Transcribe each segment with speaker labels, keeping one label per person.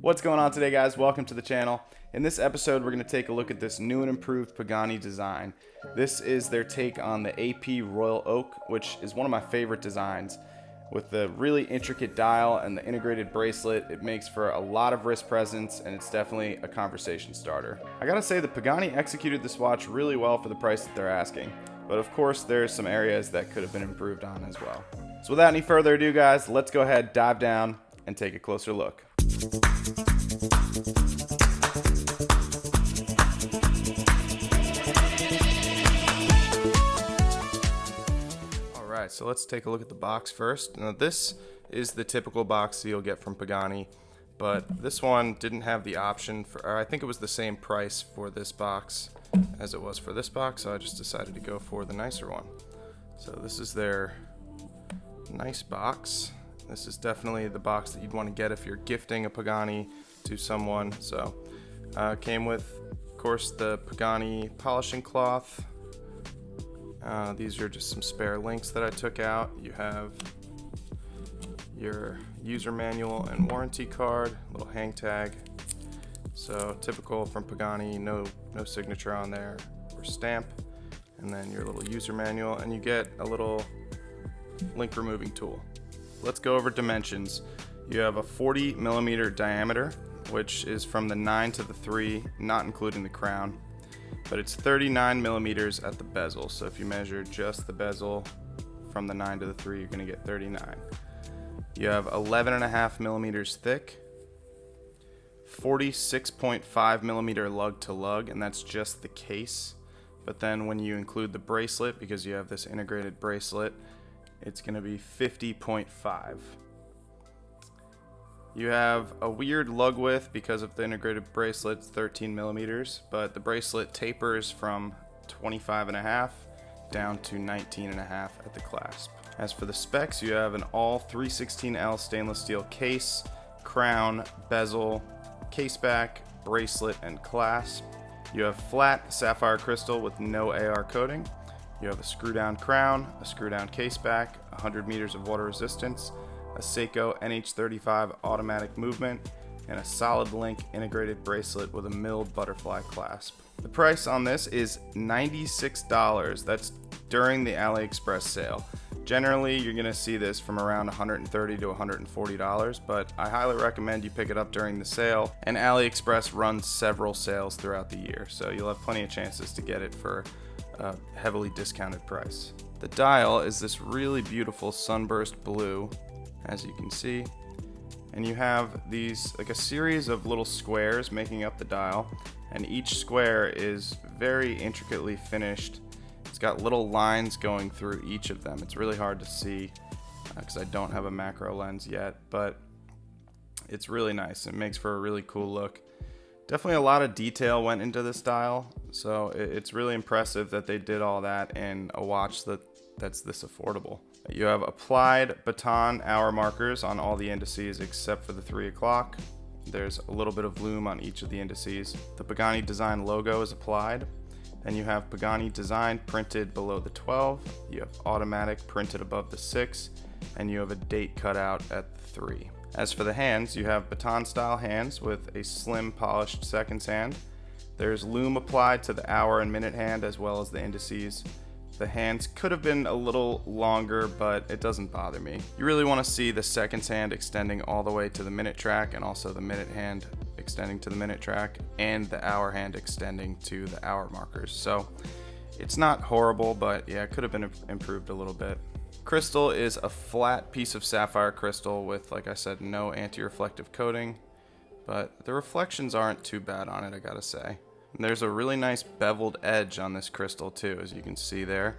Speaker 1: What's going on today, guys? Welcome to the channel. In this episode, we're going to take a look at this new and improved Pagani design. This is their take on the AP Royal Oak, which is one of my favorite designs. With the really intricate dial and the integrated bracelet, it makes for a lot of wrist presence, and it's definitely a conversation starter. I gotta say, the Pagani executed this watch really well for the price that they're asking, but of course there's some areas that could have been improved on as well. So without any further ado, guys, let's go ahead, dive down, and take a closer look. Alright, so let's take a look at the box first. Now this is the typical box that you'll get from Pagani, but this one didn't have the option for, or I think it was the same price for this box as it was for this box, so I just decided to go for the nicer one. So this is their nice box. This is definitely the box that you'd want to get if you're gifting a Pagani to someone. So came with, of course, the Pagani polishing cloth. These are just some spare links that I took out. You have your user manual and warranty card, little hang tag. So typical from Pagani, no signature on there or stamp. And then your little user manual, and you get a little link removing tool. Let's go over dimensions. You have a 40 millimeter diameter, which is from the 9 to the 3, not including the crown, but it's 39 millimeters at the bezel. So if you measure just the bezel from the 9 to the 3, you're gonna get 39. You have 11.5 millimeters thick, 46.5 millimeter lug to lug, and that's just the case. But then when you include the bracelet, because you have this integrated bracelet, it's going to be 50.5. You have a weird lug width because of the integrated bracelet, it's 13 millimeters, but the bracelet tapers from 25.5 down to 19.5 at the clasp. As for the specs, you have an all 316L stainless steel case, crown, bezel, case back, bracelet, and clasp. You have flat sapphire crystal with no AR coating. You have a screw down crown, a screw down case back, 100 meters of water resistance, a Seiko NH35 automatic movement, and a solid link integrated bracelet with a milled butterfly clasp. The price on this is $96. That's during the AliExpress sale. Generally, you're gonna see this from around $130 to $140, but I highly recommend you pick it up during the sale, and AliExpress runs several sales throughout the year, so you'll have plenty of chances to get it for a heavily discounted price. The dial is this really beautiful sunburst blue, as you can see, and you have these, like a series of little squares making up the dial, and each square is very intricately finished. It's got little lines going through each of them. It's really hard to see because I don't have a macro lens yet, but it's really nice. It makes for a really cool look. Definitely a lot of detail went into this dial, so it's really impressive that they did all that in a watch that's this affordable. You have applied baton hour markers on all the indices except for the 3 o'clock. There's a little bit of lume on each of the indices. The Pagani design logo is applied, and you have Pagani design printed below the 12. You have automatic printed above the 6, and you have a date cut out at the 3. As for the hands, you have baton style hands with a slim polished seconds hand. There's lume applied to the hour and minute hand as well as the indices. The hands could have been a little longer, but it doesn't bother me. You really want to see the seconds hand extending all the way to the minute track, and also the minute hand extending to the minute track, and the hour hand extending to the hour markers. So it's not horrible, but yeah, it could have been improved a little bit. Crystal is a flat piece of sapphire crystal with, like I said, no anti-reflective coating, but the reflections aren't too bad on it, I gotta say. And there's a really nice beveled edge on this crystal too, as you can see there,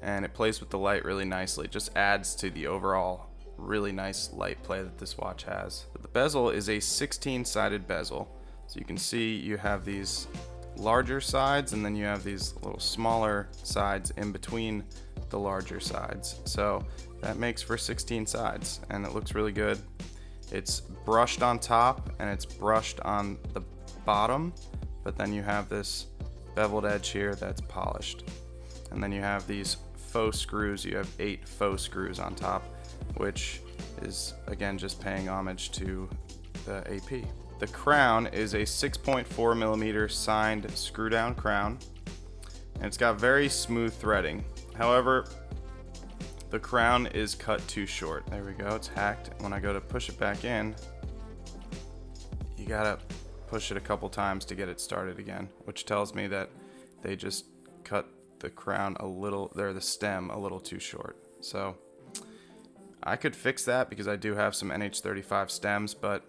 Speaker 1: and it plays with the light really nicely. It just adds to the overall really nice light play that this watch has. The bezel is a 16-sided bezel, so you can see you have these larger sides and then you have these little smaller sides in between the larger sides, so that makes for 16 sides, and it looks really good. It's brushed on top and it's brushed on the bottom, but then you have this beveled edge here that's polished, and then you have these faux screws. You have 8 faux screws on top, which is again just paying homage to the AP. The crown is a 6.4 millimeter signed screw down crown, and it's got very smooth threading. However, the crown is cut too short. There we go, it's hacked. When I go to push it back in, you gotta push it a couple times to get it started again, which tells me that they just cut the crown a little, the stem a little too short. So I could fix that because I do have some NH35 stems, but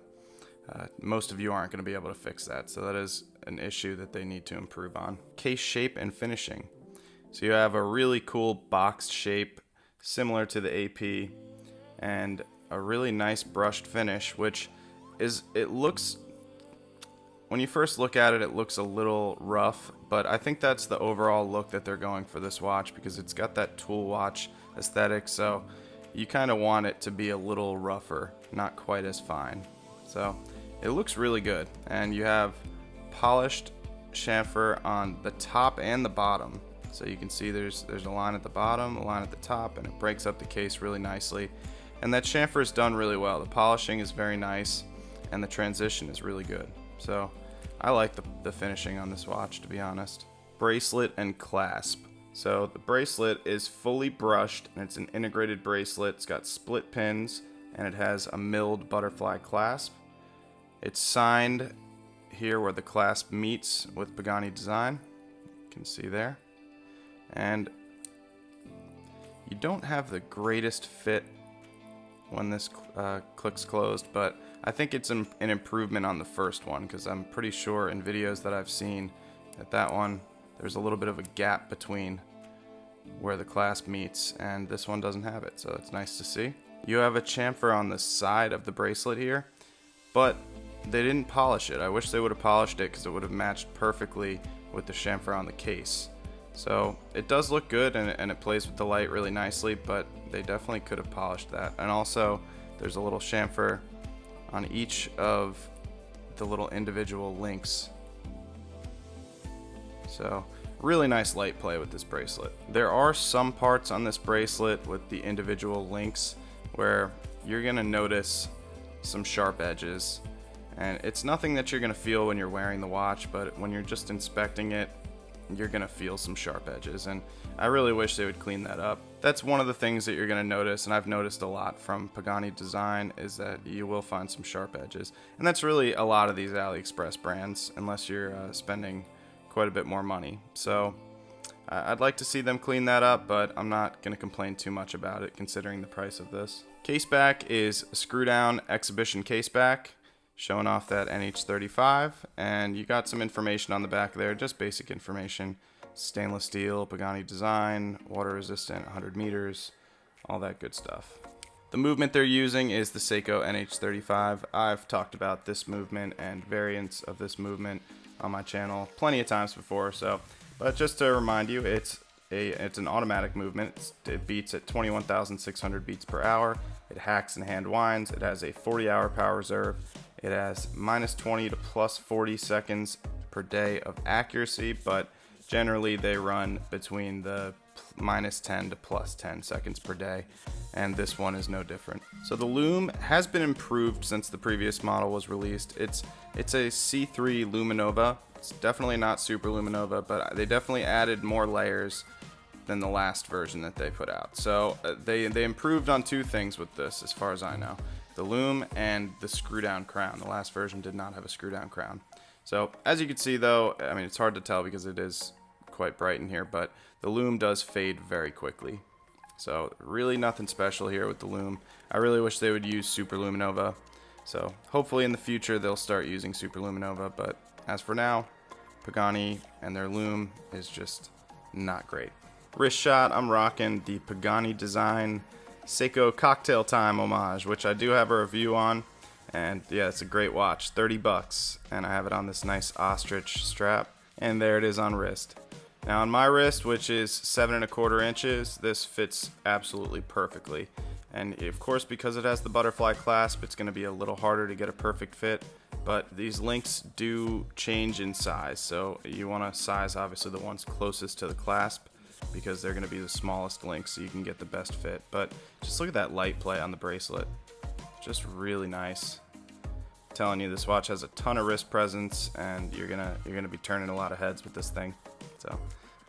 Speaker 1: most of you aren't going to be able to fix that. So that is an issue that they need to improve on. Case shape and finishing. So you have a really cool boxed shape similar to the AP and a really nice brushed finish, which is, it looks, when you first look at it, it looks a little rough, but I think that's the overall look that they're going for this watch because it's got that tool watch aesthetic. So you kind of want it to be a little rougher, not quite as fine. So it looks really good, and you have polished chamfer on the top and the bottom. So you can see there's a line at the bottom, a line at the top, and it breaks up the case really nicely. And that chamfer is done really well. The polishing is very nice, and the transition is really good. So I like the finishing on this watch, to be honest. Bracelet and clasp. So the bracelet is fully brushed, and it's an integrated bracelet. It's got split pins, and it has a milled butterfly clasp. It's signed here where the clasp meets with Pagani design. You can see there. And you don't have the greatest fit when this clicks closed, but I think it's an improvement on the first one, because I'm pretty sure in videos that I've seen that one, there's a little bit of a gap between where the clasp meets, and this one doesn't have it, so it's nice to see. You have a chamfer on the side of the bracelet here, but they didn't polish it. I wish they would have polished it because it would have matched perfectly with the chamfer on the case. So it does look good, and it plays with the light really nicely, but they definitely could have polished that. And also there's a little chamfer on each of the little individual links. So really nice light play with this bracelet. There are some parts on this bracelet with the individual links where you're gonna notice some sharp edges, and it's nothing that you're gonna feel when you're wearing the watch, but when you're just inspecting it, you're gonna feel some sharp edges, and I really wish they would clean that up. That's one of the things that you're gonna notice, and I've noticed a lot from Pagani design, is that you will find some sharp edges, and that's really a lot of these AliExpress brands, unless you're spending quite a bit more money. So I'd like to see them clean that up, but I'm not gonna complain too much about it considering the price of this. Case back is a screw down exhibition case back, showing off that NH35, and you got some information on the back there, just basic information. Stainless steel, Pagani design, water resistant, 100 meters, all that good stuff. The movement they're using is the Seiko NH35. I've talked about this movement and variants of this movement on my channel plenty of times before, but just to remind you, it's an automatic movement. It beats at 21,600 beats per hour. It hacks and hand winds. It has a 40-hour power reserve. It has -20 to +40 seconds per day of accuracy, but generally they run between the -10 to +10 seconds per day, and this one is no different. So the lume has been improved since the previous model was released. It's a C3 Luminova. It's definitely not Super Luminova, but they definitely added more layers than the last version that they put out. So they improved on two things with this, as far as I know. The lume and the screw down crown. The last version did not have a screw down crown. So as you can see though, I mean, it's hard to tell because it is quite bright in here, but the lume does fade very quickly. So really nothing special here with the lume. I really wish they would use Super Luminova. So hopefully in the future they'll start using Super Luminova, but as for now, Pagani and their lume is just not great. Wrist shot, I'm rocking the Pagani design Seiko Cocktail Time homage, which I do have a review on, and yeah, it's a great watch, 30 bucks, and I have it on this nice ostrich strap, and there it is on wrist. Now on my wrist, which is 7¼ inches, this fits absolutely perfectly, and of course because it has the butterfly clasp, it's going to be a little harder to get a perfect fit, but these links do change in size, so you want to size obviously the ones closest to the clasp, because they're going to be the smallest links so you can get the best fit. But just look at that light play on the bracelet, just really nice. telling you, this watch has a ton of wrist presence, and you're gonna be turning a lot of heads with this thing. So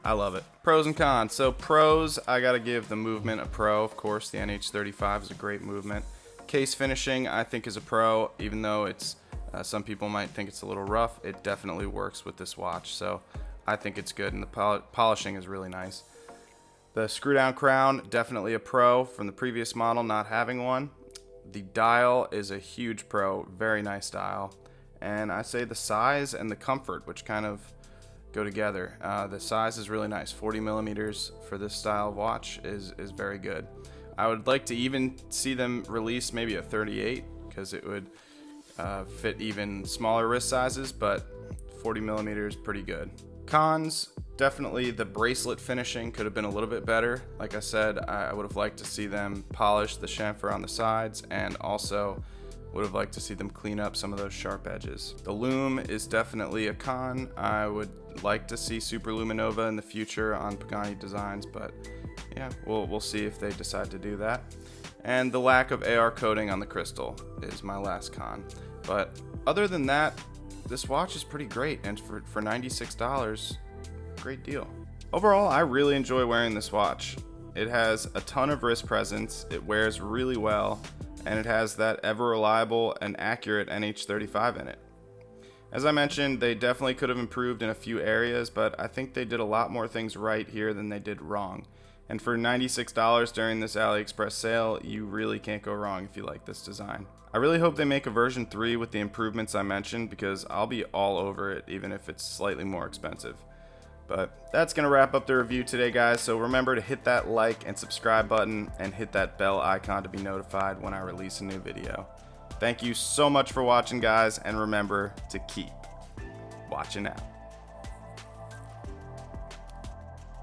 Speaker 1: I love it. Pros and cons. So pros, I gotta give the movement a pro. Of course, the NH35 is a great movement. Case finishing, I think, is a pro, even though it's some people might think it's a little rough. It definitely works with this watch, so I think it's good, and the polishing is really nice. The screw down crown, definitely a pro from the previous model not having one. The dial is a huge pro, very nice dial. And I say the size and the comfort, which kind of go together. The size is really nice. 40 millimeters for this style of watch is very good. I would like to even see them release maybe a 38, because it would fit even smaller wrist sizes, but 40 millimeters, pretty good. Cons, definitely the bracelet finishing could have been a little bit better. Like I said, I would have liked to see them polish the chamfer on the sides, and also would have liked to see them clean up some of those sharp edges. The lume is definitely a con. I would like to see Super Luminova in the future on Pagani designs, but yeah, we'll see if they decide to do that. And the lack of AR coating on the crystal is my last con. But other than that, this watch is pretty great, and for $96, great deal. Overall, I really enjoy wearing this watch. It has a ton of wrist presence, it wears really well, and it has that ever reliable and accurate NH35 in it. As I mentioned, they definitely could have improved in a few areas, but I think they did a lot more things right here than they did wrong. And for $96 during this AliExpress sale, you really can't go wrong if you like this design. I really hope they make a version 3 with the improvements I mentioned, because I'll be all over it even if it's slightly more expensive. But that's going to wrap up the review today, guys, so remember to hit that like and subscribe button and hit that bell icon to be notified when I release a new video. Thank you so much for watching, guys, and remember to keep watching out.